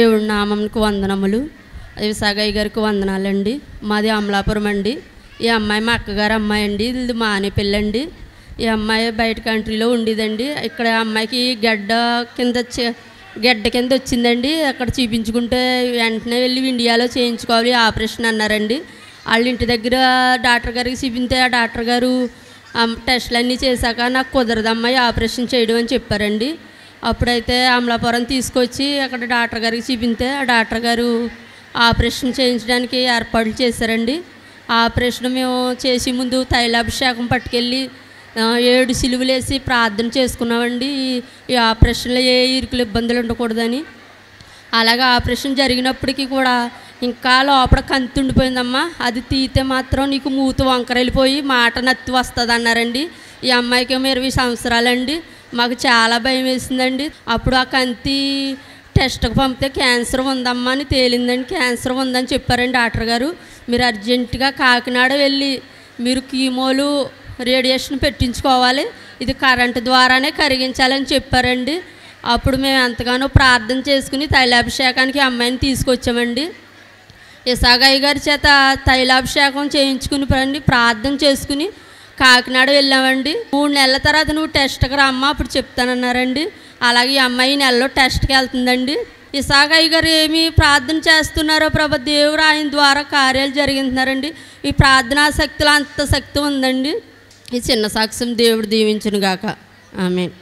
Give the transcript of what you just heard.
దేవుడి నామంకు వందనములు. విశాఖయ్య గారికి వందనాలండి. మాది అమలాపురం అండి. ఈ అమ్మాయి మా అక్కగారు అమ్మాయి అండి. ఇది మానే పెళ్ళండి. ఈ అమ్మాయి బయట కంట్రీలో ఉండేదండి. ఇక్కడ అమ్మాయికి గడ్డ కింద వచ్చిందండి. అక్కడ చూపించుకుంటే వెంటనే వెళ్ళి ఇండియాలో చేయించుకోవాలి ఆపరేషన్ అన్నారండి. వాళ్ళ ఇంటి దగ్గర డాక్టర్ గారికి చూపిస్తే ఆ డాక్టర్ గారు టెస్టులు అన్నీ చేశాక నాకు కుదరదమ్మా ఆపరేషన్ చేయడం అని చెప్పారండి. అప్పుడైతే అమలాపురం తీసుకొచ్చి అక్కడ డాక్టర్ గారికి చూపిస్తే ఆ డాక్టర్ గారు ఆపరేషన్ చేయించడానికి ఏర్పాట్లు చేశారండి. ఆపరేషన్ మేము చేసి ముందు తైలాభిషేకం పట్టుకెళ్ళి 7 సిలువలు వేసి ప్రార్థన చేసుకున్నామండి. ఈ ఆపరేషన్లో ఏ ఇరుకులు ఇబ్బందులు ఉండకూడదని. అలాగే ఆపరేషన్ జరిగినప్పటికీ కూడా ఇంకా లోపల కంతి ఉండిపోయిందమ్మా. అది తీతే మాత్రం నీకు మూతి వంకర వెళ్ళిపోయి మాట నత్తి వస్తుంది అన్నారండి. ఈ అమ్మాయికి 20 సంవత్సరాలండి. మాకు చాలా భయం వేసిందండి. అప్పుడు ఆ కంతి టెస్ట్కి పంపితే క్యాన్సర్ ఉందమ్మా అని తేలిందండి. క్యాన్సర్ ఉందని చెప్పారండి డాక్టర్ గారు. మీరు అర్జెంటుగా కాకినాడ వెళ్ళి మీరు కీమోలు రేడియేషన్ పెట్టించుకోవాలి, ఇది కరెంటు ద్వారానే కరిగించాలని చెప్పారండి. అప్పుడు మేము ఎంతగానో ప్రార్థన చేసుకుని తైలాభిషేకానికి అమ్మాయిని తీసుకొచ్చామండి. విశాఖయ్య గారి చేత తైలాభిషేకం చేయించుకుని ప్రార్థన చేసుకుని కాకినాడ వెళ్ళామండి. 3 నెలల తర్వాత నువ్వు టెస్ట్కి రమ్మా అప్పుడు చెప్తానన్నారండి. అలాగే ఈ అమ్మాయి నెలలో టెస్ట్కి వెళ్తుందండి. విశాఖయ్య గారు ఏమి ప్రార్థన చేస్తున్నారో ప్రభు దేవుడు ఆయన ద్వారా కార్యాలు జరిగిస్తున్నారండి. ఈ ప్రార్థనా శక్తిలో అంత శక్తి ఉందండి. ఈ చిన్న సాక్ష్యం దేవుడు దీవించును గాక. ఆమేన్.